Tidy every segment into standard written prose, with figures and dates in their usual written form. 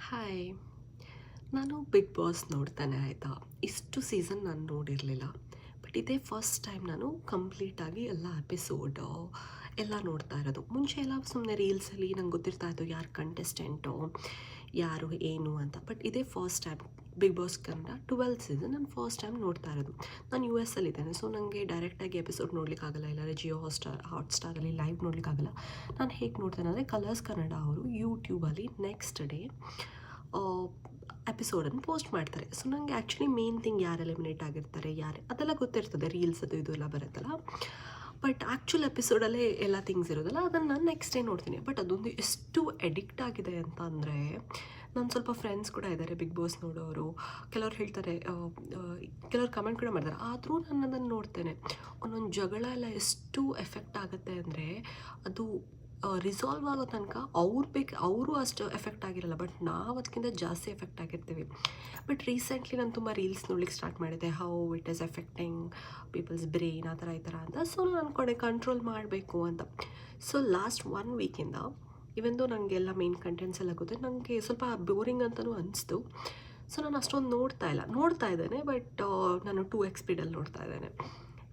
Hi. ನಾನು big boss ನೋಡ್ತಾನೆ ಆಯಿತಾ. ಇಷ್ಟು ಸೀಸನ್ ನಾನು ನೋಡಿರಲಿಲ್ಲ. ಬಟ್ ಇದೇ ಫಸ್ಟ್ ಟೈಮ್ ನಾನು ಕಂಪ್ಲೀಟಾಗಿ ಎಲ್ಲ ಎಪಿಸೋಡು ಎಲ್ಲ ನೋಡ್ತಾ ಇರೋದು. ಮುಂಚೆ ಎಲ್ಲ ಸುಮ್ಮನೆ ರೀಲ್ಸಲ್ಲಿ ನಂಗೆ ಗೊತ್ತಿರ್ತಾ ಇತ್ತು ಯಾರು ಕಂಟೆಸ್ಟೆಂಟು, ಯಾರು ಏನು ಅಂತ. ಬಟ್ ಇದೇ first time Bigg Boss Kannada 12th season ನಾನು ಫಸ್ಟ್ ಟೈಮ್ ನೋಡ್ತಾ ಇರೋದು. ನಾನು ಯು ಎಸ್ ಅಲ್ಲಿದ್ದೇನೆ, ಸೊ ನನಗೆ ಡೈರೆಕ್ಟಾಗಿ ಎಪಿಸೋಡ್ ನೋಡಲಿಕ್ಕಾಗಲ್ಲ, ಇಲ್ಲಾಂದರೆ ಜಿಯೋ ಹಾಟ್ಸ್ಟಾರಲ್ಲಿ ಲೈವ್ ನೋಡಲಿಕ್ಕಾಗಲ್ಲ. ನಾನು ಹೇಗೆ ನೋಡ್ತೇನೆ ಅಂದರೆ ಕಲರ್ಸ್ ಕನ್ನಡ ಅವರು ಯೂಟ್ಯೂಬಲ್ಲಿ ನೆಕ್ಸ್ಟ್ ಡೇ ಎಪಿಸೋಡನ್ನು ಪೋಸ್ಟ್ ಮಾಡ್ತಾರೆ. ಸೊ ನನಗೆ ಆ್ಯಕ್ಚುಲಿ ಮೇನ್ ಥಿಂಗ್ ಯಾರು ಎಲಿಮಿನೇಟ್ ಆಗಿರ್ತಾರೆ, ಯಾರು ಅದೆಲ್ಲ ಗೊತ್ತಿರ್ತದೆ, ರೀಲ್ಸ್ ಅದು ಇದು ಎಲ್ಲ ಬರುತ್ತಲ್ಲ. ಬಟ್ ಆ್ಯಕ್ಚುಲ್ ಎಪಿಸೋಡಲ್ಲೇ ಎಲ್ಲ ಥಿಂಗ್ಸ್ ಇರೋದಲ್ಲ, ಅದನ್ನು ನಾನು ನೆಕ್ಸ್ಟ್ ಡೇ ನೋಡ್ತೀನಿ. ಬಟ್ ಅದೊಂದು ಎಷ್ಟು ಎಡಿಕ್ಟ್ ಆಗಿದೆ ಅಂತ ಅಂದರೆ, ನನ್ನ ಸ್ವಲ್ಪ ಫ್ರೆಂಡ್ಸ್ ಕೂಡ ಇದ್ದಾರೆ ಬಿಗ್ ಬಾಸ್ ನೋಡೋರು. ಕೆಲವ್ರು ಹೇಳ್ತಾರೆ, ಕೆಲವ್ರು ಕಮೆಂಟ್ ಕೂಡ ಮಾಡ್ತಾರೆ. ಆದರೂ ನಾನು ಅದನ್ನು ನೋಡ್ತೇನೆ. ಒಂದೊಂದು ಜಗಳ ಎಲ್ಲ ಎಷ್ಟು ಎಫೆಕ್ಟ್ ಆಗುತ್ತೆ ಅಂದರೆ, ಅದು ರಿಸಾಲ್ವ್ ಆಗೋ ತನಕ ಅವರು ಅಷ್ಟು ಎಫೆಕ್ಟ್ ಆಗಿರಲ್ಲ, ಬಟ್ ನಾವು ಅದಕ್ಕಿಂತ ಜಾಸ್ತಿ ಎಫೆಕ್ಟ್ ಆಗಿರ್ತೀವಿ. ಬಟ್ ರೀಸೆಂಟ್ಲಿ ನಾನು ತುಂಬ ರೀಲ್ಸ್ ನೋಡ್ಲಿಕ್ಕೆ ಸ್ಟಾರ್ಟ್ ಮಾಡಿದೆ, how it is affecting peoples brain, ಆ ಥರ ಈ ಥರ ಅಂತ. ಸೊ ನಾನು ಅಂದ್ಕೊಂಡೆ ಕಂಟ್ರೋಲ್ ಮಾಡಬೇಕು ಅಂತ. ಸೊ ಲಾಸ್ಟ್ 1 ವೀಕಿಂದ ಇವೆಂದು ನನಗೆಲ್ಲ ಮೇನ್ ಕಂಟೆಂಟ್ಸ್ ಎಲ್ಲ ಗೊತ್ತು, ನನಗೆ ಸ್ವಲ್ಪ ಬೋರಿಂಗ್ ಅಂತಲೂ ಅನಿಸ್ತು. ಸೊ ನಾನು ಅಷ್ಟೊಂದು ನೋಡ್ತಾ ಇದ್ದೇನೆ, ಬಟ್ ನಾನು 2x ಸ್ಪೀಡಲ್ಲಿ ನೋಡ್ತಾ ಇದ್ದೇನೆ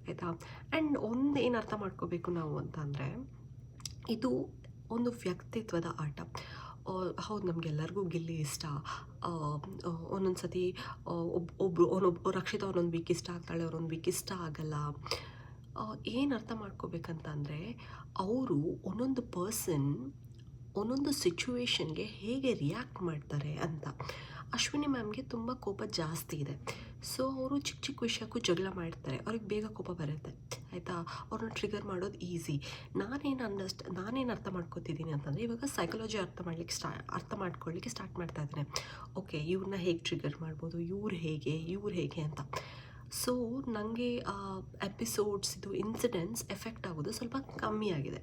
ಆಯಿತಾ. ಆ್ಯಂಡ್ ಒಂದು ಏನು ಅರ್ಥ ಮಾಡ್ಕೋಬೇಕು ನಾವು ಅಂತ ಅಂದರೆ, ಇದು ಒಂದು ವ್ಯಕ್ತಿತ್ವದ ಆಟ. ಹೌದು, ನಮಗೆಲ್ಲರಿಗೂ ಗಿಲ್ಲಿ ಇಷ್ಟ. ಒಂದೊಂದು ಸತಿ ರಕ್ಷಿತಾ ಒಂದೊಂದು ವೀಕ್ ಇಷ್ಟ ಆಗ್ತಾಳೆ, ಅವ್ರೊಂದು ವೀಕ್ ಇಷ್ಟ ಆಗಲ್ಲ. ಏನು ಅರ್ಥ ಮಾಡ್ಕೋಬೇಕಂತ ಅಂದರೆ, ಅವರು ಒಂದೊಂದು ಪರ್ಸನ್ ಒಂದೊಂದು ಸಿಚುವೇಶನ್ಗೆ ಹೇಗೆ ರಿಯಾಕ್ಟ್ ಮಾಡ್ತಾರೆ ಅಂತ. ಅಶ್ವಿನಿ ಮ್ಯಾಮ್ಗೆ ತುಂಬ ಕೋಪ ಜಾಸ್ತಿ ಇದೆ. ಸೊ ಅವರು ಚಿಕ್ಕ ಚಿಕ್ಕ ವಿಷಯಕ್ಕೂ ಜಗಳ ಮಾಡ್ತಾರೆ, ಅವ್ರಿಗೆ ಬೇಗ ಕೋಪ ಬರುತ್ತೆ ಆಯಿತಾ. ಅವ್ರನ್ನ ಟ್ರಿಗರ್ ಮಾಡೋದು ಈಸಿ. ನಾನೇನು ಅರ್ಥ ಮಾಡ್ಕೋತಿದ್ದೀನಿ ಅಂತಂದರೆ, ಇವಾಗ ಸೈಕಾಲಜಿ ಅರ್ಥ ಮಾಡ್ಕೊಳ್ಳಿಕ್ಕೆ ಸ್ಟಾರ್ಟ್ ಮಾಡ್ತಾ ಇದ್ದೇನೆ. ಓಕೆ, ಇವ್ರನ್ನ ಹೇಗೆ ಟ್ರಿಗರ್ ಮಾಡ್ಬೋದು, ಇವ್ರು ಹೇಗೆ ಅಂತ. ಸೊ ನನಗೆ ಎಪಿಸೋಡ್ಸ್ ಇದು ಇನ್ಸಿಡೆಂಟ್ಸ್ ಎಫೆಕ್ಟ್ ಆಗೋದು ಸ್ವಲ್ಪ ಕಮ್ಮಿ ಆಗಿದೆ.